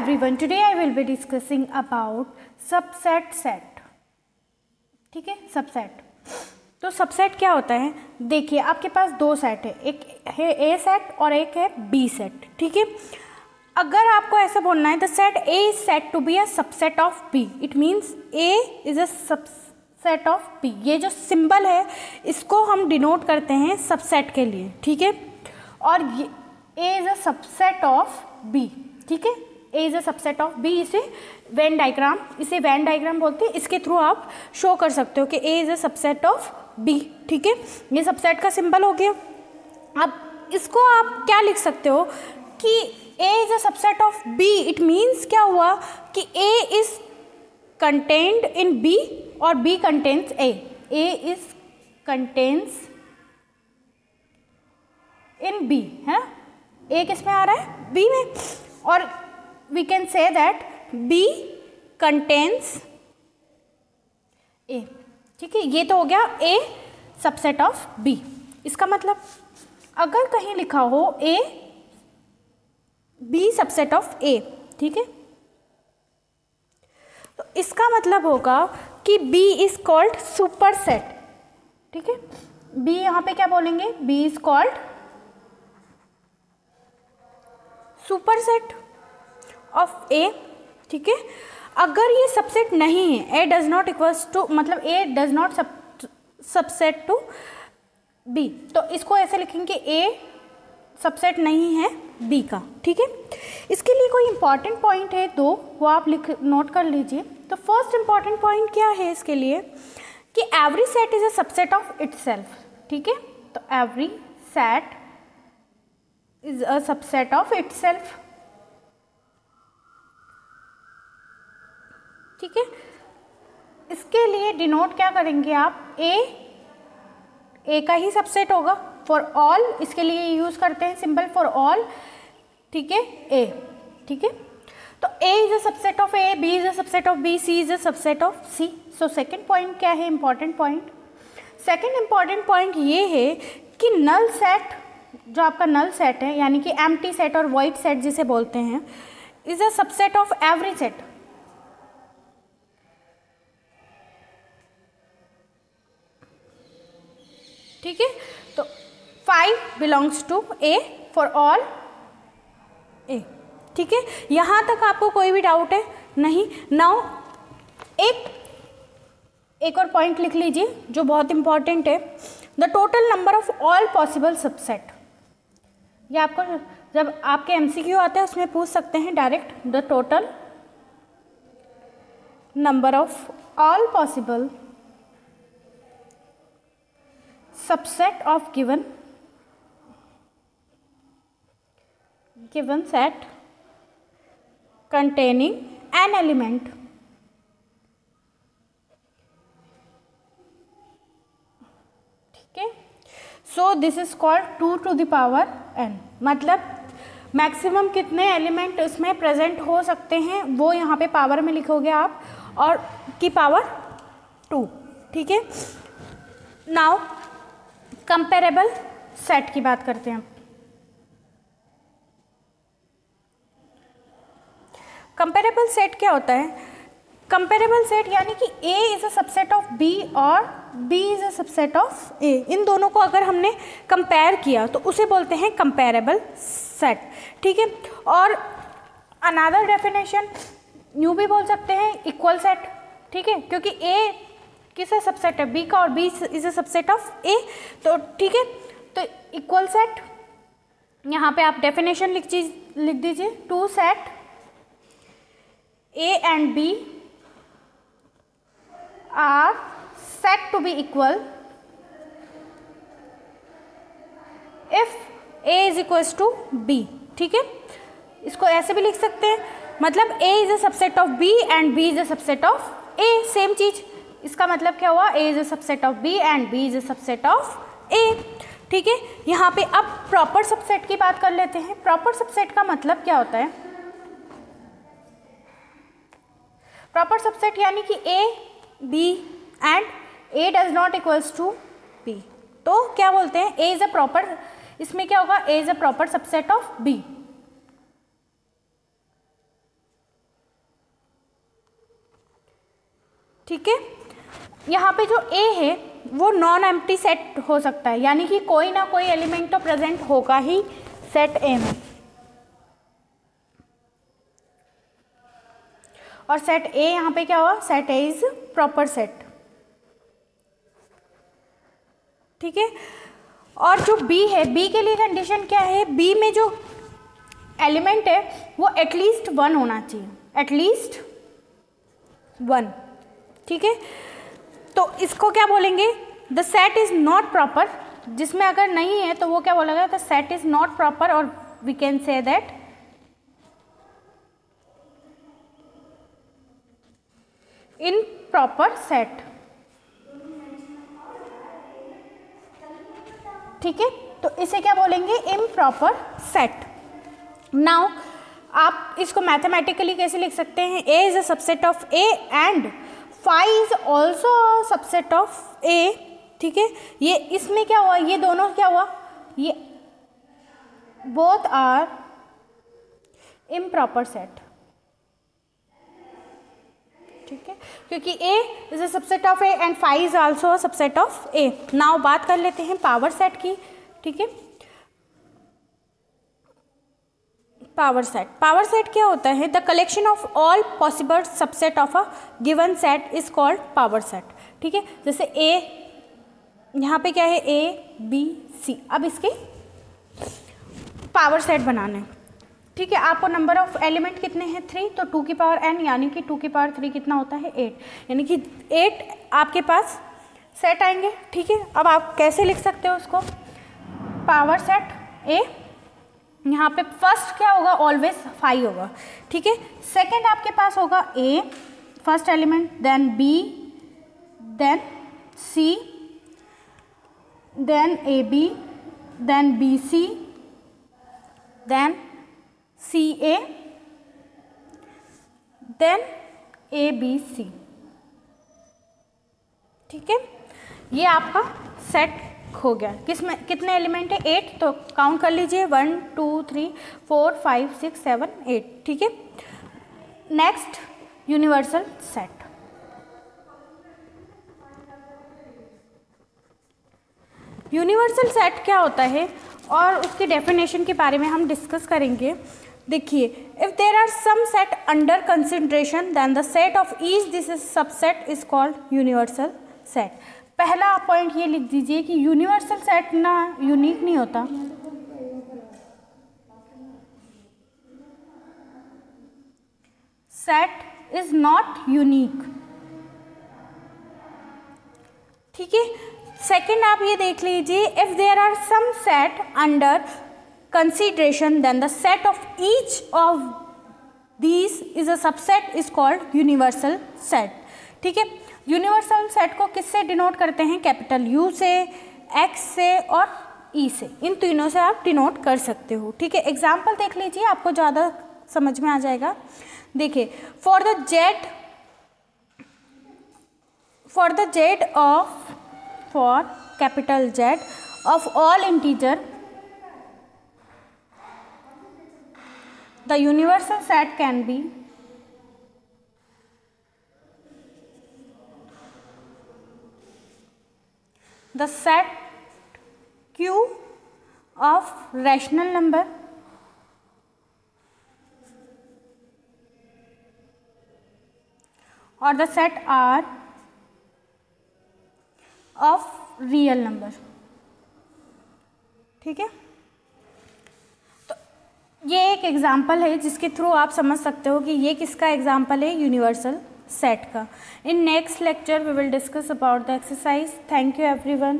everyone, today I will be discussing about subset set. ठीक है, subset. तो subset क्या होता है? देखिए आपके पास दो सेट है, एक है ए सेट और एक है बी सेट। ठीक है, अगर आपको ऐसा बोलना है the set A is said to be a subset of B, it means A is a subset of B. ये जो सिंबल है इसको हम डिनोट करते हैं सबसेट के लिए। ठीक है, और ये A is a subset of B. ठीक है, A is a subset of B. इसे वेन डायग्राम बोलते हैं। इसके थ्रू आप शो कर सकते हो कि A is a subset of B. ठीक है, ये सबसेट का सिंबल हो गया। अब इसको आप क्या लिख सकते हो कि A is a subset of B, it means क्या हुआ कि A is contained in B और B contains A. A is contains in B है, ए किस में आ रहा है? बी में। और we can say that B contains A. ठीक है, ये तो हो गया ए सबसेट ऑफ बी। इसका मतलब अगर कहीं लिखा हो A B subset of A, ठीक है, तो इसका मतलब होगा कि B is called super set. ठीक है, बी यहां पे क्या बोलेंगे? B is called super set of A. ठीक है, अगर ये सबसेट नहीं है, A does not equals to, मतलब A does not subset to B, तो इसको ऐसे लिखेंगे ए सबसेट नहीं है बी का। ठीक है, इसके लिए कोई इंपॉर्टेंट पॉइंट है दो, वो आप नोट कर लीजिए। तो फर्स्ट इंपॉर्टेंट पॉइंट क्या है इसके लिए कि every set is a subset of itself. ठीक है, तो every set is a subset of itself. ठीक है, इसके लिए डिनोट क्या करेंगे आप? ए का ही सबसेट होगा। फॉर ऑल, इसके लिए यूज करते हैं सिंबल फॉर ऑल। ठीक है, ए। ठीक है, तो A is a subset of A, B is a subset of B, C is a subset of C. So second point क्या है? Important point. Second important point ये है कि नल सेट, जो आपका नल सेट है यानी कि एम्प्टी सेट और वॉइड सेट जिसे बोलते हैं, is a subset of every set. ठीक है, तो 5 belongs to A for all A. ठीक है, यहां तक आपको कोई भी डाउट है? नहीं। नाउ एक और पॉइंट लिख लीजिए जो बहुत इंपॉर्टेंट है, the total number of all possible subset. ये आपको जब आपके एमसीक्यू आते हैं उसमें पूछ सकते हैं direct, the total number of all possible subset of given set containing an element। ठीक है, so this is called 2 to the power n, मतलब मैक्सिमम कितने एलिमेंट इसमें प्रेजेंट हो सकते हैं वो यहाँ पे पावर में लिखोगे आप, और की पावर 2। ठीक है, नाउ कंपेरेबल सेट की बात करते हैं। कंपेरेबल सेट क्या होता है? कंपेरेबल सेट यानी कि A is a subset of B और B is a subset of A. इन दोनों को अगर हमने कंपेयर किया तो उसे बोलते हैं कंपेरेबल सेट। ठीक है, और अनदर डेफिनेशन यूँ भी बोल सकते हैं इक्वल सेट। ठीक है, क्योंकि ए किसका सबसेट है? बी का, और B is a subset of A. तो ठीक है, तो इक्वल सेट, यहाँ पे आप डेफिनेशन लिख दीजिए, two set A and B are said to be equal if A is equals to B। ठीक है, इसको ऐसे भी लिख सकते हैं, मतलब A is a subset of B and B is a subset of A, same चीज। इसका मतलब क्या हुआ? A is a subset of B and B is a subset of A। ठीक है, यहाँ पे अब प्रॉपर सबसेट की बात कर लेते हैं। प्रॉपर सबसेट का मतलब क्या होता है? प्रॉपर सबसेट यानी कि A B and A does not equals to B, तो क्या बोलते हैं? ए इज अ प्रॉपर, इसमें क्या होगा? A is a proper subset of B. ठीक है। यहाँ पे जो ए है वो नॉन एम्प्टी सेट हो सकता है, यानी कि कोई ना कोई एलिमेंट तो प्रेजेंट होगा ही सेट ए में, और सेट ए यहाँ पे क्या हुआ, set A is proper set, ठीक है। और जो बी है, बी के लिए कंडीशन क्या है, बी में जो एलिमेंट है वो एटलीस्ट 1 होना चाहिए, एटलीस्ट 1, ठीक है। तो इसको क्या बोलेंगे, the set is not proper, जिसमें अगर नहीं है तो वो क्या बोलेगा, the set is not proper, और we can say that improper set, ठीक है। तो इसे क्या बोलेंगे, इम्प्रॉपर सेट। नाउ आप इसको मैथमेटिकली कैसे लिख सकते हैं, A is a subset of A and phi is also subset of A, ठीक है। ये इसमें क्या हुआ, ये दोनों क्या हुआ, ये बोथ आर इम्प्रॉपर सेट, ठीक है, क्योंकि A is a subset of A and phi is also a subset of A. Now बात कर लेते हैं पावर सेट की, ठीक है। पावर सेट, पावर सेट क्या होता है, the collection of all possible subset of a given set is called power set, ठीक है। जैसे ए, यहाँ पे क्या है, ए बी सी, अब इसके पावर सेट बनाना है, ठीक है। आपको नंबर ऑफ एलिमेंट कितने हैं, 3, तो 2 की पावर n, यानी कि 2 की पावर 3 कितना होता है, 8, यानी कि 8 आपके पास सेट आएंगे, ठीक है। अब आप कैसे लिख सकते हो उसको, पावर सेट ए, यहाँ पे फर्स्ट क्या होगा, ऑलवेज 5 होगा, ठीक है। सेकंड आपके पास होगा A, first element, then B, then C, then A B, then B C, then C A, then A B C, ठीक है। ये आपका सेट हो गया। किसमें कितने एलिमेंट है, 8, तो काउंट कर लीजिए, 1 2 3 4 5 6 7 8, ठीक है। Next universal set, universal set क्या होता है और उसकी डेफिनेशन के बारे में हम डिस्कस करेंगे। देखिए, if there are some set under consideration then the set of each this is subset is called universal set. पहला पॉइंट ये लिख दीजिए कि यूनिवर्सल सेट ना यूनिक नहीं होता, सेट इज नॉट यूनिक, ठीक है। सेकेंड आप ये देख लीजिए, if there are some set under consideration then the set of each of these is a subset is called universal set, ठीक है। यूनिवर्सल सेट को किससे डिनोट करते हैं, कैपिटल यू से, एक्स से और ई से, इन तीनों से आप डिनोट कर सकते हो, ठीक है। एग्जाम्पल देख लीजिए, आपको ज़्यादा समझ में आ जाएगा। देखिए, for the Z of, for capital Z of all integer the universal set can be the set Q of rational number or the set R of real number, ठीक है। तो ये एक एग्जाम्पल है जिसके थ्रू आप समझ सकते हो कि ये किसका एग्जाम्पल है, यूनिवर्सल सेट का। In next lecture we will discuss about the exercise. Thank you everyone.